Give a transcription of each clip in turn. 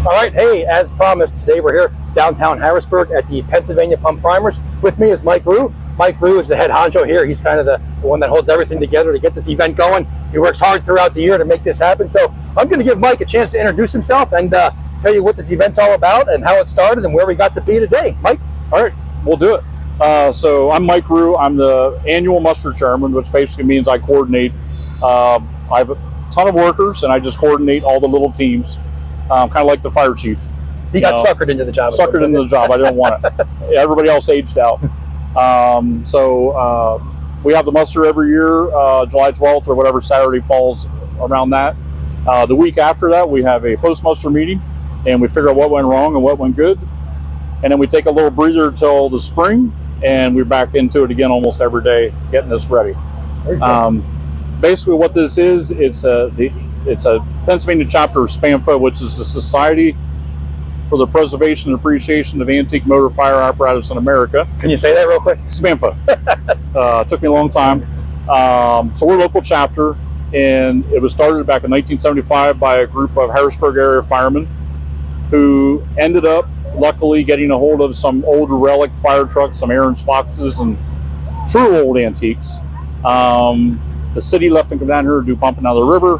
All right, hey, as promised, today we're here downtown Harrisburg at the Pennsylvania Pump Primers. With me is Mike Rue. Mike Rue is the head honcho here. He's kind of the one that holds everything together to get this event going. He works hard throughout the year to make this happen. So I'm going to give Mike a chance to introduce himself and tell you what this event's all about and how it started and where we got to be today. Mike? All right, we'll do it. So I'm Mike Rue. I'm the annual muster chairman, which basically means I coordinate. I have a ton of workers, and I just coordinate all the little teams, kind of like the fire chief. He got suckered into the job. Suckered into the job. I didn't want it. Everybody else aged out. We have the muster every year, July 12th or whatever Saturday falls around that. The week after that, we have a post-muster meeting, and we figure out what went wrong and what went good. And then we take a little breather till the spring, and we're back into it again almost every day, getting this ready. Basically what this is, it's a Pennsylvania chapter of SPAMFA, which is the Society for the Preservation and Appreciation of Antique Motor Fire Apparatus in America. Can you say that real quick? SPAMFA. Took me a long time. So we're a local chapter, and it was started back in 1975 by a group of Harrisburg area firemen who ended up luckily getting a hold of some old relic fire trucks, some Aaron's Foxes, and true old antiques. The city let them come down here and do pumping out of the river.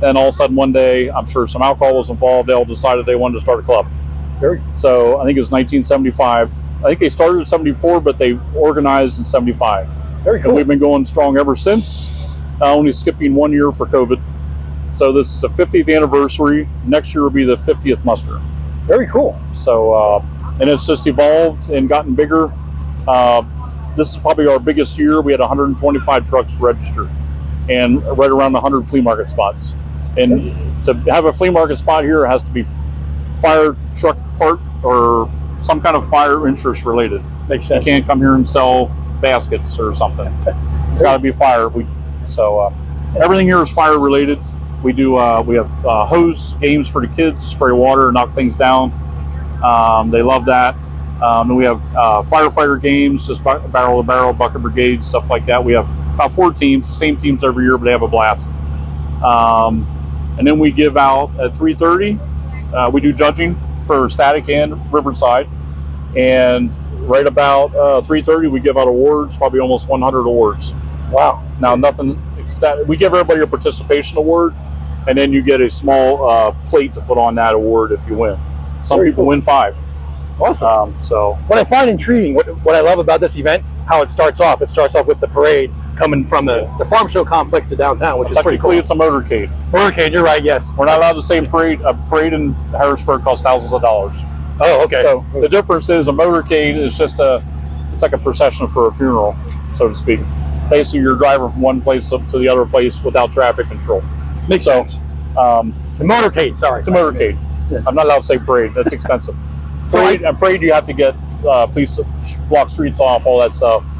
Then all of a sudden one day, I'm sure some alcohol was involved, they all decided they wanted to start a club. So I think it was 1975. I think they started in 74, but they organized in 75. Very cool. And we've been going strong ever since, only skipping 1 year for COVID. So this is the 50th anniversary. Next year will be the 50th muster. Very cool. So, and it's just evolved and gotten bigger. This is probably our biggest year. We had 125 trucks registered and right around 100 flea market spots. And to have a flea market spot here, it has to be fire truck part or some kind of fire interest related. Makes sense. You can't come here and sell baskets or something. It's got to be fire. Everything here is fire related. We have hose games for the kids to spray water, knock things down. They love that. And we have firefighter games, just barrel to barrel, bucket brigade, stuff like that. We have about 4 teams, the same teams every year, but they have a blast. And then we give out at 3:30. We do judging for static and Riverside. And right about 3:30, we give out awards, probably almost 100 awards. Wow. Now, nothing ecstatic. We give everybody a participation award, and then you get a small plate to put on that award if you win. Some people win 5. Awesome. So what I find intriguing, what I love about this event, how it starts off with the parade coming from the farm show complex to downtown, which is pretty cool. It's a motorcade. Motorcade, you're right, yes. We're not allowed to say parade. A parade in Harrisburg costs thousands of dollars. Oh, okay. So the difference is a motorcade is just it's like a procession for a funeral, so to speak. Basically, you're driving from one place to the other place without traffic control. Makes sense. It's a motorcade, sorry. It's a motorcade. Yeah. I'm not allowed to say parade. That's expensive. Parade, you have to get police block streets off, all that stuff.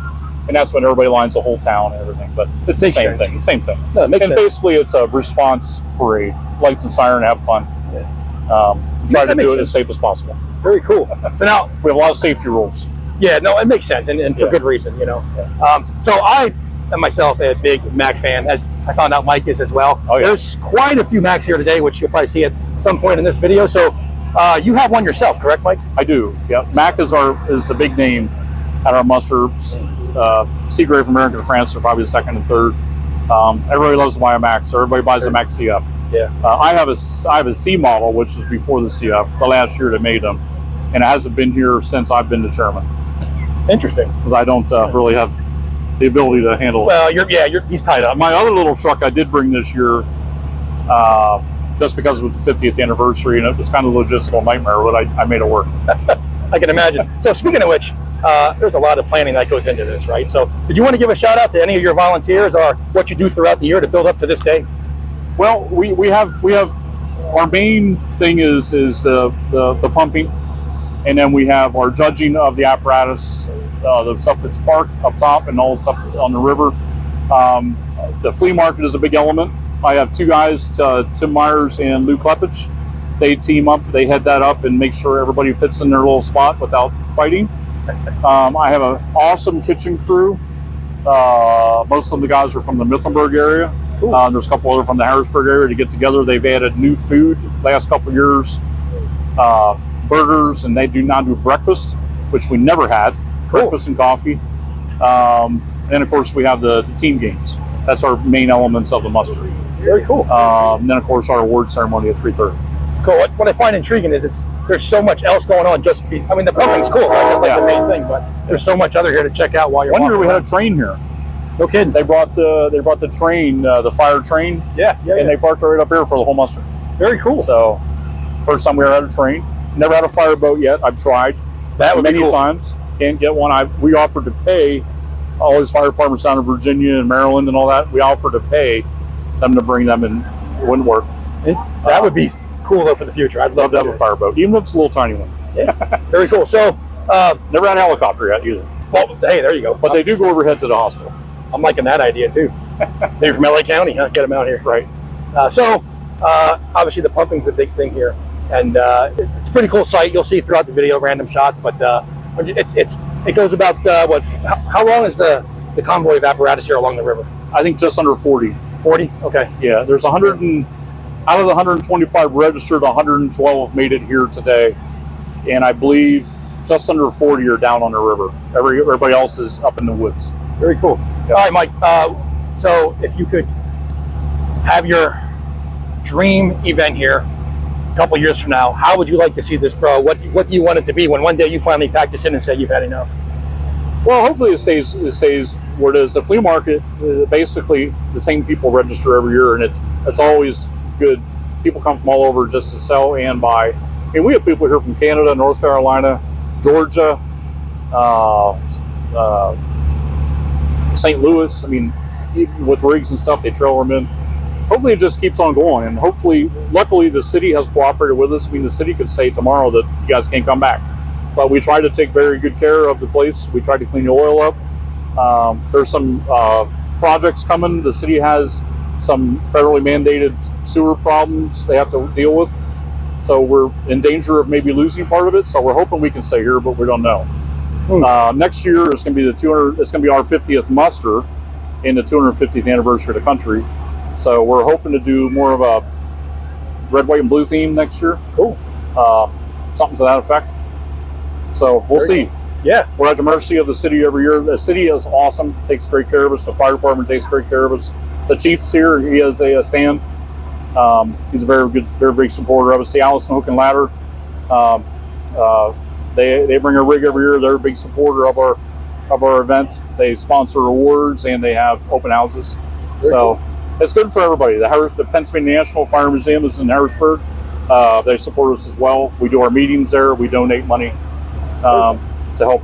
And that's when everybody lines the whole town and everything. But it's the same thing. Same thing. No, it makes sense. Basically, it's a response parade. Lights and siren, have fun. Yeah. Try to do it as safe as possible. Very cool. So now we have a lot of safety rules. Yeah, no, it makes sense, and for good reason, you know. Yeah. So I am myself a big Mac fan, as I found out Mike is as well. Oh, yeah. There's quite a few Macs here today, which you'll probably see at some point in this video. So you have one yourself, correct, Mike? I do. Yeah, Mac is the big name at our muster. Seagrave from American France are probably the second and third. Everybody loves to buy a Mac, so everybody buys a Mac CF. Yeah. I have a C model, which was before the CF. The last year they made them, and it hasn't been here since I've been the chairman. Interesting. Because I don't really have the ability to handle it. Well, he's tied up. My other little truck I did bring this year, just because it was the 50th anniversary, and it was kind of a logistical nightmare, but I made it work. I can imagine. So speaking of which, there's a lot of planning that goes into this, right? So did you want to give a shout out to any of your volunteers or what you do throughout the year to build up to this day? Well, we have our main thing is the pumping, and then we have our judging of the apparatus, the stuff that's parked up top and all the stuff on the river. The flea market is a big element. I have 2 guys, Tim Myers and Lou Klepich. They team up, they head that up and make sure everybody fits in their little spot without fighting. I have an awesome kitchen crew. Most of the guys are from the Mifflinburg area. Cool. There's a couple other from the Harrisburg area to get together. They've added new food last couple of years. burgers, and they do now do breakfast, which we never had. Cool. Breakfast and coffee. And of course, we have the team games. That's our main elements of the muster. Very cool. And then, of course, our award ceremony at 3:30. Cool. What I find intriguing is there's so much else going on. I mean, the pumping's cool, right? That's like the main thing, but there's so much other here to check out while you're One year walking we around. had a train here. No kidding. They brought the train, the fire train, Yeah. and they parked right up here for the whole muster. Very cool. So, first time we ever had a train. Never had a fireboat yet. I've tried That would be many cool. times. Can't get one. We offered to pay all these fire departments down in Virginia and Maryland and all that. We offered to pay them to bring them, and it wouldn't work. That would be cool though for the future. I'd Love to have a fireboat, even if it's a little tiny one. Yeah. Very cool. So, Never had a helicopter yet either. well, hey, there you go. But they do go overhead to the hospital. I'm liking that idea too. Maybe from LA County, huh? Get them out here. Right. Obviously the pumping's a big thing here, and it's a pretty cool sight. You'll see throughout the video random shots, but it goes about how long is the convoy of apparatus here along the river? I think just under 40. 40. Okay. Yeah, there's 100 out of the 125 registered, 112 made it here today, and I believe just under 40 are down on the river. Everybody else is up in the woods. Very cool. Yeah. All right, Mike. So if you could have your dream event here a couple years from now, how would you like to see this grow? What do you want it to be when one day you finally pack this in and say you've had enough? Well, hopefully it stays where it is. The flea market, basically the same people register every year, and it's always good. People come from all over just to sell and buy. I mean, we have people here from Canada, North Carolina, Georgia, St. Louis. I mean, even with rigs and stuff, they trail them in. Hopefully it just keeps on going, and hopefully, luckily, the city has cooperated with us. I mean, the city could say tomorrow that you guys can't come back. But we try to take very good care of the place. We try to clean the oil up. There's some projects coming. The city has some federally mandated sewer problems they have to deal with. So we're in danger of maybe losing part of it. So we're hoping we can stay here, but we don't know. Next year is going to be it's going to be our 50th muster and the 250th anniversary of the country. So we're hoping to do more of a red, white, and blue theme next year. Cool. Something to that effect. So we'll see. Cool. Yeah. We're at the mercy of the city every year. The city is awesome, takes great care of us. The fire department takes great care of us. The chief's here. He has a stand. He's a very big supporter of us. The Allison Hook and Ladder. They bring a rig every year. They're a big supporter of our event. They sponsor awards and they have open houses. Very cool. It's good for everybody. The Pennsylvania National Fire Museum is in Harrisburg. They support us as well. We do our meetings there. We donate money to help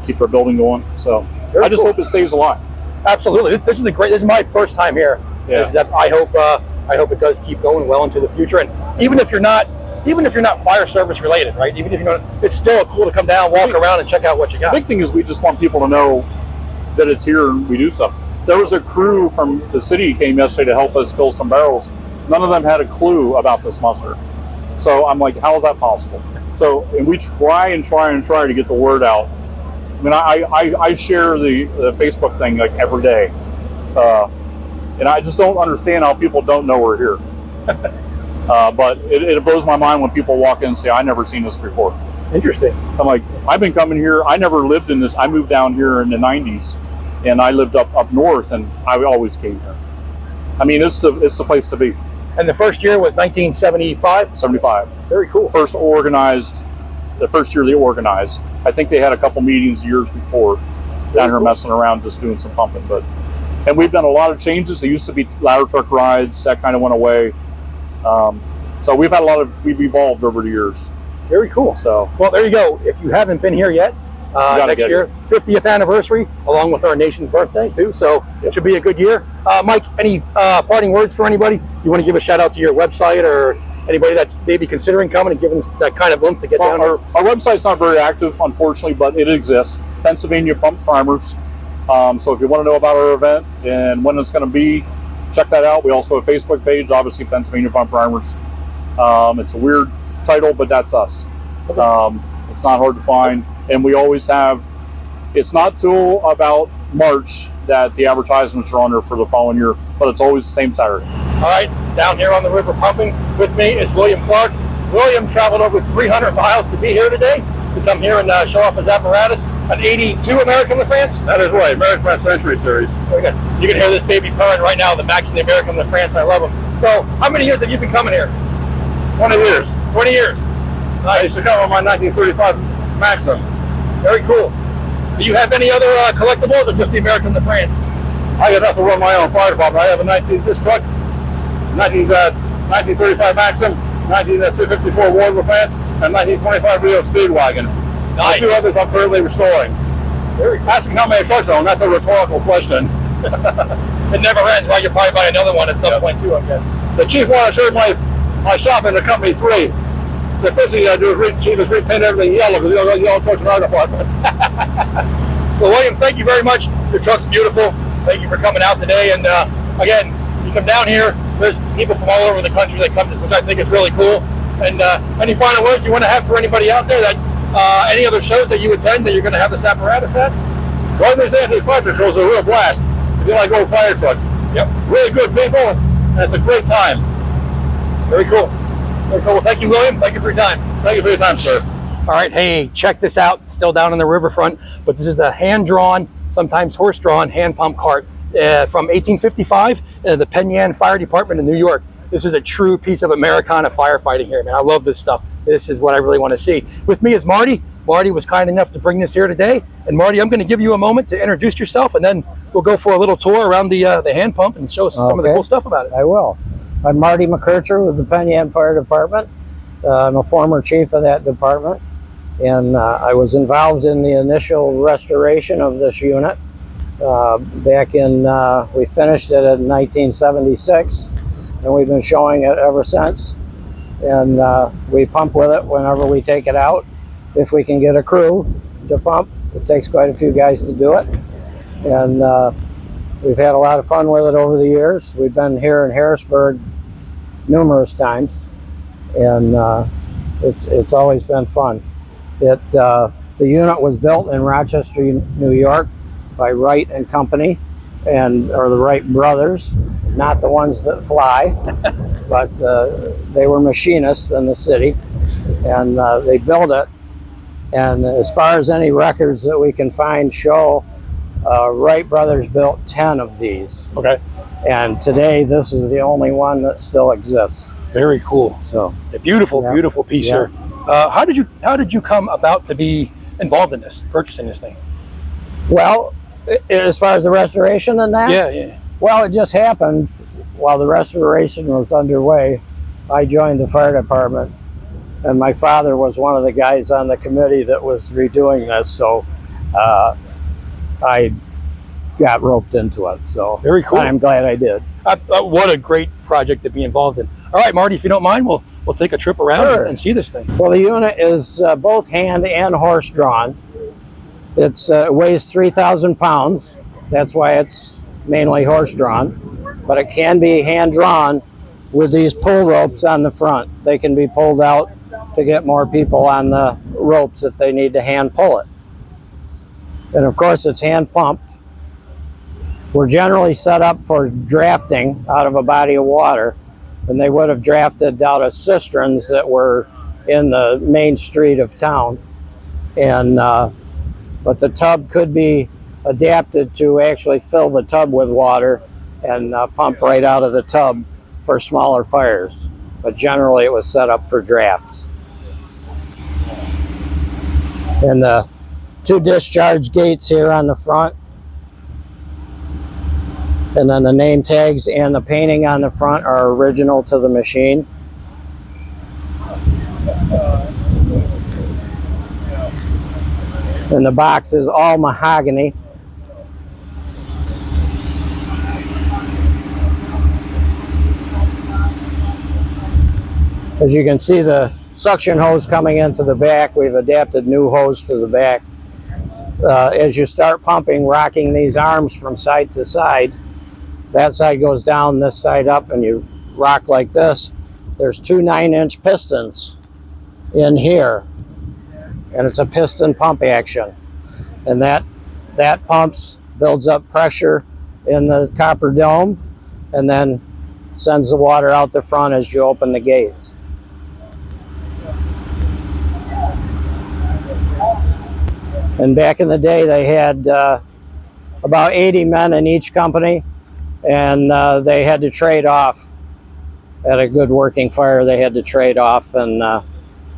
keep our building going. So I just hope it stays alive. Absolutely. This is my first time here. Yeah. I hope it does keep going well into the future. And even if you're not fire service related, right? Even if you're not, it's still cool to come down, walk around, and check out what you got. The big thing is we just want people to know that it's here and we do something. There was a crew from the city came yesterday to help us fill some barrels. None of them had a clue about this muster. So I'm like, how is that possible? So, and we try to get the word out. I mean, I share the Facebook thing like every day. And I just don't understand how people don't know we're here. But it blows my mind when people walk in and say, I've never seen this before. Interesting. I'm like, I've been coming here. I never lived in this. I moved down here in the 90s. And I lived up north, and I always came here. I mean, it's the place to be. And the first year was 1975? 75. Very cool. The first year they organized. I think they had a couple meetings years before down here messing around, just doing some pumping. And we've done a lot of changes. There used to be ladder truck rides. That kind of went away. So we've evolved over the years. Very cool. So, well, there you go. If you haven't been here yet, next year, 50th anniversary, along with our nation's birthday too. So it should be a good year. Mike, any parting words for anybody? You want to give a shout out to your website or anybody that's maybe considering coming and giving that kind of oomph to get down here? Our website's not very active, unfortunately, but it exists. Pennsylvania Pump Primers. So if you want to know about our event and when it's going to be, check that out. We also have a Facebook page, obviously Pennsylvania Pump Primers. It's a weird title, but that's us. Okay. It's not hard to find. And we always have, it's not till about March that the advertisements are on there for the following year, but it's always the same Saturday. All right, down here on the river pumping with me is William Clark. William traveled over 300 miles to be here today, to come here and show off his apparatus. An 82 American LaFrance? That is right, American France Century Series. Very good. You can hear this baby purring right now, the Max and the American LaFrance. I love them. So, how many years have you been coming here? 20 years. 20 years. I used to come on my 1935 Maxim. Very cool. Do you have any other collectibles, or just the American LaFrance? I got enough to run my own fire department. I have this truck, 1935 Maxim, 1954 Ward LaFrance, and 1925 Rio Speedwagon. Nice. A few others I'm currently restoring. Very cool. Asking how many trucks I own, that's a rhetorical question. It never ends, right? You'll probably buy another one at some point too, I guess. The chief wanted to turn my shop into Company 3. The first thing you got to do is chief is repaint everything yellow, because you don't got yellow trucks in our department. Well, William, thank you very much. Your truck's beautiful. Thank you for coming out today. And again, you come down here, there's people from all over the country that come to this, which I think is really cool. And any final words you want to have for anybody out there, that any other shows that you attend that you're going to have this apparatus at? Going to these anti-fire patrols are a real blast. If you like old fire trucks. Yep. Really good people, and it's a great time. Very cool. Very cool. Well, thank you, William. Thank you for your time. Thank you for your time, sir. All right, hey, check this out. Still down on the riverfront, but this is a hand-drawn, sometimes horse-drawn, hand pump cart from 1855, the Penn Yan Fire Department in New York. This is a true piece of Americana firefighting here, man. I love this stuff. This is what I really want to see. With me is Marty. Marty was kind enough to bring this here today. And Marty, I'm going to give you a moment to introduce yourself, and then we'll go for a little tour around the hand pump and show us some of the cool stuff about it. I will. I'm Marty McCerter with the Penn Yan Fire Department. I'm a former chief of that department, and I was involved in the initial restoration of this unit. Back in, we finished it in 1976, and we've been showing it ever since. And we pump with it whenever we take it out. If we can get a crew to pump, it takes quite a few guys to do it. And we've had a lot of fun with it over the years. We've been here in Harrisburg numerous times, and it's always been fun. The unit was built in Rochester, New York by Wright and Company, or the Wright brothers, not the ones that fly, but they were machinists in the city, and they built it. And as far as any records that we can find show, Wright brothers built 10 of these. Okay. And today, this is the only one that still exists. Very cool. So a beautiful, beautiful piece here. How did you come about to be involved in this, purchasing this thing? Well, as far as the restoration and that? Yeah. Well, it just happened while the restoration was underway. I joined the fire department, and my father was one of the guys on the committee that was redoing this, so I got roped into it. So very cool. I'm glad I did. What a great project to be involved in. All right, Marty, if you don't mind, we'll take a trip around and see this thing. Well, the unit is both hand and horse drawn. It weighs 3,000 pounds. That's why it's mainly horse drawn, but it can be hand drawn with these pull ropes on the front. They can be pulled out to get more people on the ropes if they need to hand pull it. And of course, it's hand pumped. We're generally set up for drafting out of a body of water, and they would have drafted out of cisterns that were in the main street of town. And but the tub could be adapted to actually fill the tub with water and pump right out of the tub for smaller fires. But generally, it was set up for draft. And the 2 discharge gates here on the front, and then the name tags and the painting on the front are original to the machine. And the box is all mahogany. As you can see, the suction hose coming into the back, we've adapted new hose to the back. As you start pumping, rocking these arms from side to side, that side goes down, this side up, and you rock like this. There's 2 9-inch pistons in here, and it's a piston pump action. And that pumps, builds up pressure in the copper dome, and then sends the water out the front as you open the gates. And back in the day, they had about 80 men in each company, and they had to trade off. At a good working fire, they had to trade off, and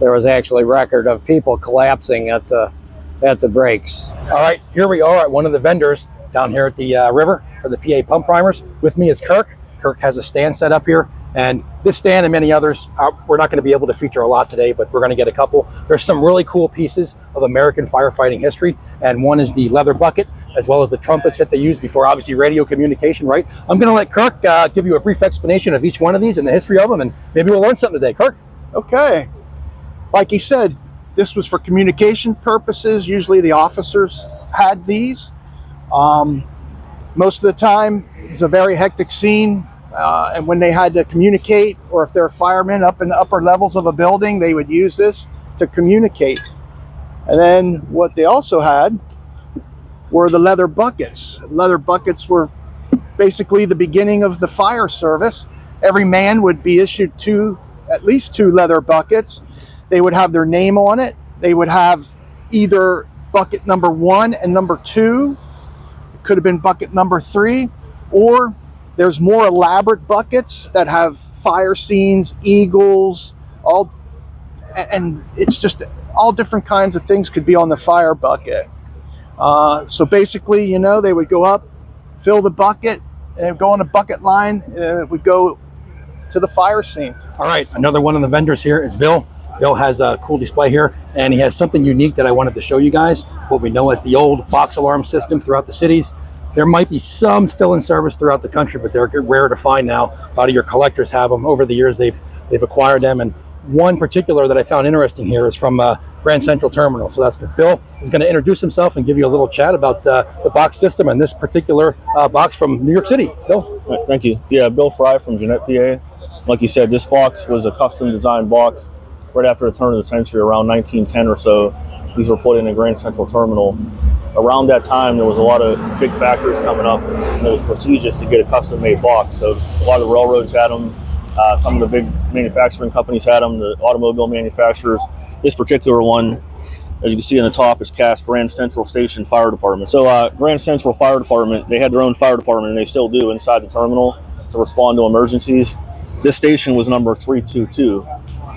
there was actually record of people collapsing at the breaks. All right, here we are at one of the vendors down here at the river for the PA pump primers. With me is Kirk. Kirk has a stand set up here, and this stand and many others, we're not going to be able to feature a lot today, but we're going to get a couple. There's some really cool pieces of American firefighting history, and one is the leather bucket, as well as the trumpets that they use before, obviously, radio communication, right? I'm going to let Kirk give you a brief explanation of each one of these and the history of them, and maybe we'll learn something today. Kirk? Okay. Like he said, this was for communication purposes. Usually the officers had these. Most of the time, it's a very hectic scene, and when they had to communicate, or if they're firemen up in the upper levels of a building, they would use this to communicate. And then what they also had were the leather buckets. Leather buckets were basically the beginning of the fire service. Every man would be issued at least two leather buckets. They would have their name on it. They would have either bucket number 1 and number 2. It could have been bucket number 3, or there's more elaborate buckets that have fire scenes, eagles, and it's just all different kinds of things could be on the fire bucket. So basically, you know, they would go up, fill the bucket, and go on a bucket line, and it would go to the fire scene. All right, another one of the vendors here is Bill. Bill has a cool display here, and he has something unique that I wanted to show you guys, what we know as the old box alarm system throughout the cities. There might be some still in service throughout the country, but they're rare to find now. A lot of your collectors have them. Over the years, they've acquired them, and one particular that I found interesting here is from Grand Central Terminal. So that's good. Bill is going to introduce himself and give you a little chat about the box system and this particular box from New York City. Bill? Thank you. Yeah, Bill Fry from Jeanette, PA. Like you said, this box was a custom designed box right after the turn of the century, around 1910 or so. These were put in a Grand Central Terminal. Around that time, there was a lot of big factories coming up, and it was prestigious to get a custom-made box. So a lot of the railroads had them. Some of the big manufacturing companies had them, the automobile manufacturers. This particular one, as you can see on the top, is cast Grand Central Station Fire Department. So Grand Central Fire Department, they had their own fire department, and they still do inside the terminal to respond to emergencies. This station was number 322.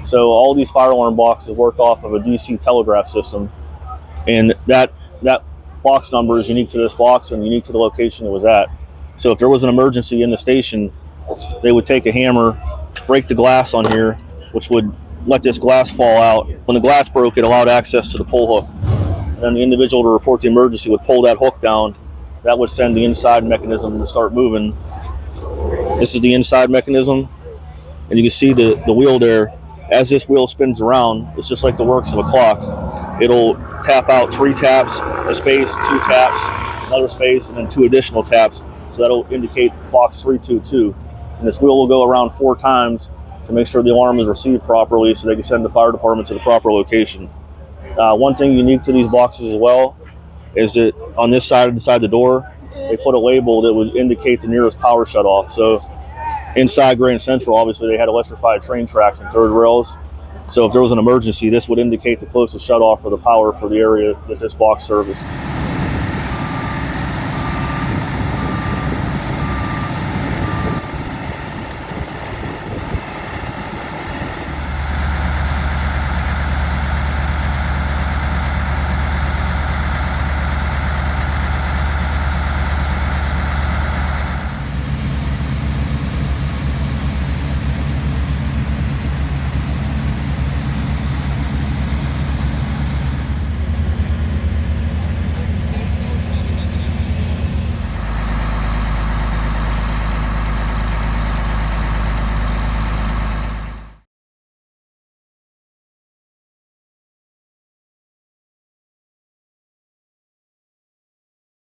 So all these fire alarm boxes work off of a DC telegraph system, and that box number is unique to this box and unique to the location it was at. So if there was an emergency in the station, they would take a hammer, break the glass on here, which would let this glass fall out. When the glass broke, it allowed access to the pull hook. And then the individual to report the emergency would pull that hook down. That would send the inside mechanism to start moving. This is the inside mechanism, and you can see the wheel there. As this wheel spins around, it's just like the works of a clock. It'll tap out 3 taps, a space, 2 taps, another space, and then 2 additional taps. So that'll indicate box 322. And this wheel will go around 4 times to make sure the alarm is received properly so they can send the fire department to the proper location. One thing unique to these boxes as well is that on this side inside the door, they put a label that would indicate the nearest power shutoff. So inside Grand Central, obviously they had electrified train tracks and third rails. So if there was an emergency, this would indicate the closest shutoff for the power for the area that this box serviced.